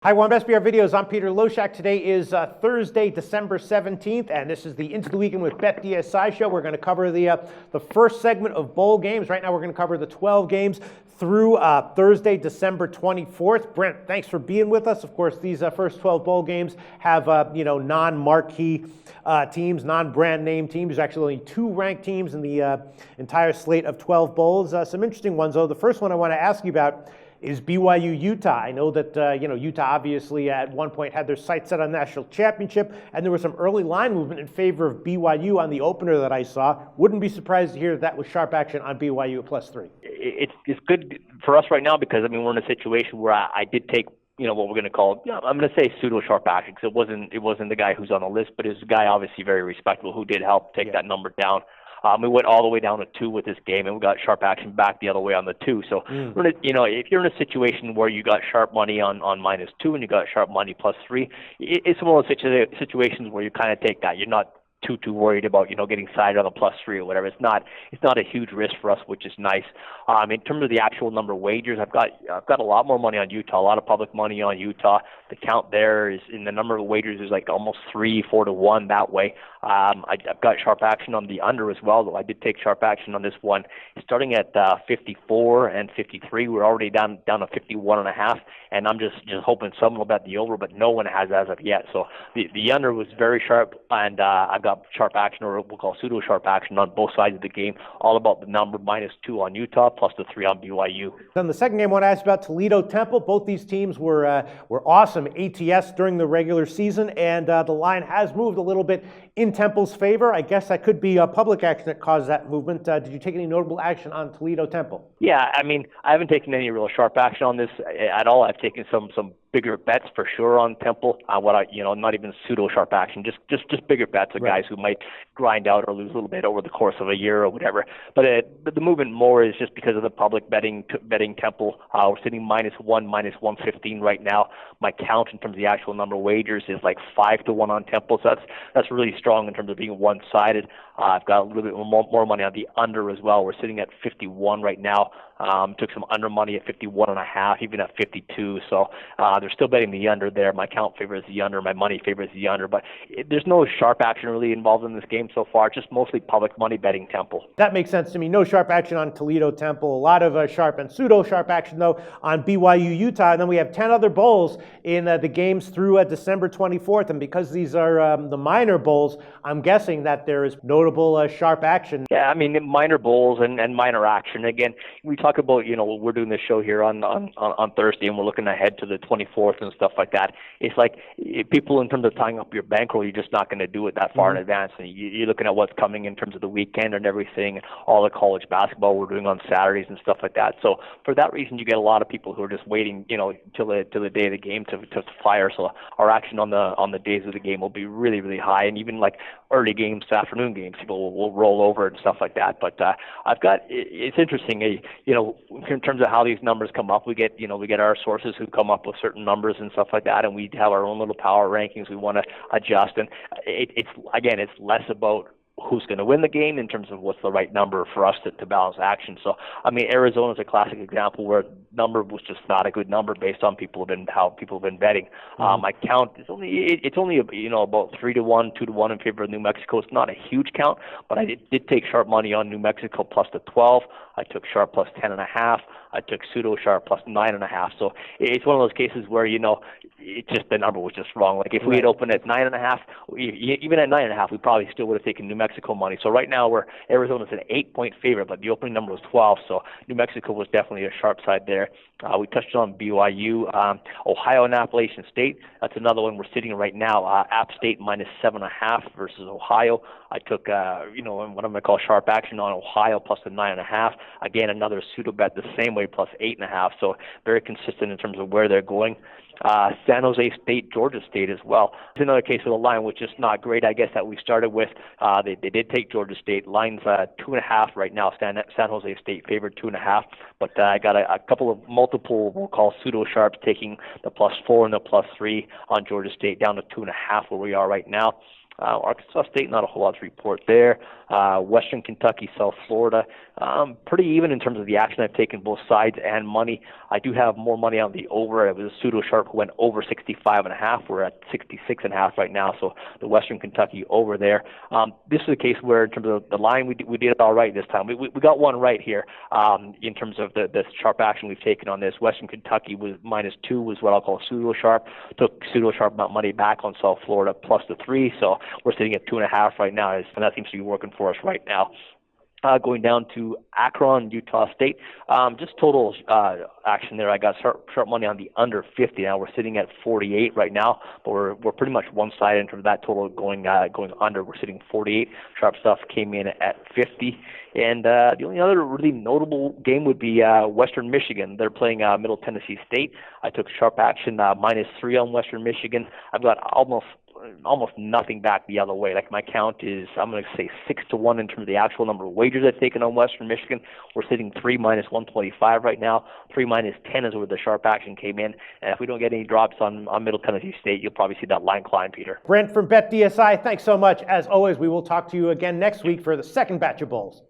Hi, welcome to SBR Videos. I'm Peter Loshak. Today is Thursday, December 17th, and this is the Into the Weekend with BetDSI show. We're going to cover the first segment of bowl games. Right now, we're going to cover the 12 games through Thursday, December 24th. Brent, thanks for being with us. Of course, these first 12 bowl games have non-marquee teams, non-brand name teams. There's actually only 2 ranked teams in the entire slate of 12 bowls. Some interesting ones, though. The first one I want to ask you about is BYU-Utah. I know that Utah obviously at one point had their sights set on national championship, and there was some early line movement in favor of BYU on the opener that I saw. Wouldn't be surprised to hear that was sharp action on BYU at +3. It's good for us right now because we're in a situation where I did take what we're going to call, I'm going to say pseudo sharp action, because it wasn't the guy who's on the list, but it's a guy obviously very respectable who did help take that number down. We went all the way down to 2 with this game, and we got sharp action back the other way on the 2. So, if you're in a situation where you got sharp money on -2 and you got sharp money +3, it's one of those situations where you kind of take that. You're not too worried about getting sided on the +3 or whatever. It's not a huge risk for us, which is nice. In terms of the actual number of wagers, I've got a lot more money on Utah, a lot of public money on Utah. The count there is in the number of wagers is like almost 3-4 to 1 that way. I've got sharp action on the under as well, though I did take sharp action on this one. Starting at 54 and 53, we're already down to 51.5, and I'm just hoping someone will bet the over, but no one has as of yet. So the under was very sharp, and I've got sharp action, or what we'll call pseudo sharp action, on both sides of the game. All about the number -2 on Utah plus the 3 on BYU. Then the second game I want to ask about, Toledo Temple. Both these teams were awesome ATS during the regular season, and the line has moved a little bit in Temple's favor. I guess that could be a public action that caused that movement. Did you take any notable action on Toledo Temple? Yeah, I haven't taken any real sharp action on this at all. I've taken some bigger bets for sure on Temple. Not even pseudo sharp action, just bigger bets of guys who might grind out or lose a little bit over the course of a year or whatever. But the movement more is just because of the public betting Temple. We're sitting -1, -115 right now. My count in terms of the actual number of wagers is like 5 to 1 on Temple. So that's really strong in terms of being one-sided. I've got a little bit more money on the under as well. We're sitting at 51 right now. Took some under money at 51.5, even at 52. So they're still betting the under there. My count favors the under. My money favors the under. But there's no sharp action really involved in this game so far. Just mostly public money betting Temple. That makes sense to me. No sharp action on Toledo Temple. A lot of sharp and pseudo sharp action though on BYU Utah. And then we have 10 other bowls in the games through December 24th. And because these are the minor bowls, I'm guessing that there is notable sharp action. Yeah, minor bowls and minor action. Again, we talk about, we're doing this show here on Thursday, and we're looking ahead to the 24th and stuff like that. It's like people, in terms of tying up your bankroll, you're just not going to do it that far in advance. And you're looking at what's coming in terms of the weekend and everything, all the college basketball we're doing on Saturdays and stuff like that. So for that reason, you get a lot of people who are just waiting, till the day of the game to fire. So our action on the days of the game will be really, really high, and even like early games to afternoon games, people will roll over and stuff like that. But it's interesting, in terms of how these numbers come up. We get our sources who come up with certain numbers and stuff like that, and we have our own little power rankings we want to adjust. And it's less about who's going to win the game in terms of what's the right number for us to balance action. So, Arizona's a classic example where number was just not a good number based on how people have been betting. My count is only about 3 to 1, 2 to 1 in favor of New Mexico. It's not a huge count, but I did take sharp money on New Mexico plus the 12. I took sharp plus 10.5. I took pseudo sharp plus 9.5. So it's one of those cases where it's just the number was just wrong. Like if we had opened at 9.5, even at 9.5, we probably still would have taken New Mexico money. So right now Arizona's an 8-point favorite, but the opening number was 12. So New Mexico was definitely a sharp side there. We touched on BYU, Ohio and Appalachian State. That's another one we're sitting right now. App State -7.5 versus Ohio. I took what I'm going to call sharp action on Ohio plus the 9.5. Again, another pseudo bet the same way plus 8.5. So very consistent in terms of where they're going. San Jose State, Georgia State as well. It's another case of a line which is not great, I guess, that we started with. They did take Georgia State. Line's 2.5 right now. San Jose State favored 2.5. But I got a couple of multiple, we'll call pseudo sharps, taking the +4 and the +3 on Georgia State down to 2.5 where we are right now. Arkansas State, not a whole lot to report there. Western Kentucky, South Florida, pretty even in terms of the action. I've taken both sides and money. I do have more money on the over. It was a pseudo sharp who went over 65.5. We're at 66.5 right now, so the Western Kentucky over there. This is a case where in terms of the line, we did it all right this time. We got one right here in terms of the sharp action we've taken on this. Western Kentucky was -2 was what I'll call pseudo sharp. Took pseudo sharp money back on South Florida plus the 3, so we're sitting at 2.5 right now, and that seems to be working for us right now. Going down to Akron, Utah State, just total action there. I got sharp money on the under 50. Now we're sitting at 48 right now, but we're pretty much one side in terms of that total going under. We're sitting 48. Sharp stuff came in at 50. And the only other really notable game would be Western Michigan. They're playing Middle Tennessee State. I took sharp action -3 on Western Michigan. I've got almost nothing back the other way. Like my count is, I'm going to say 6-1 in terms of the actual number of wagers I've taken on Western Michigan. We're sitting 3 -125 right now. 3 -10 is where the sharp action came in. And if we don't get any drops on Middle Tennessee State, you'll probably see that line climb, Peter. Brent from BetDSI, thanks so much. As always, we will talk to you again next week for the second batch of bowls.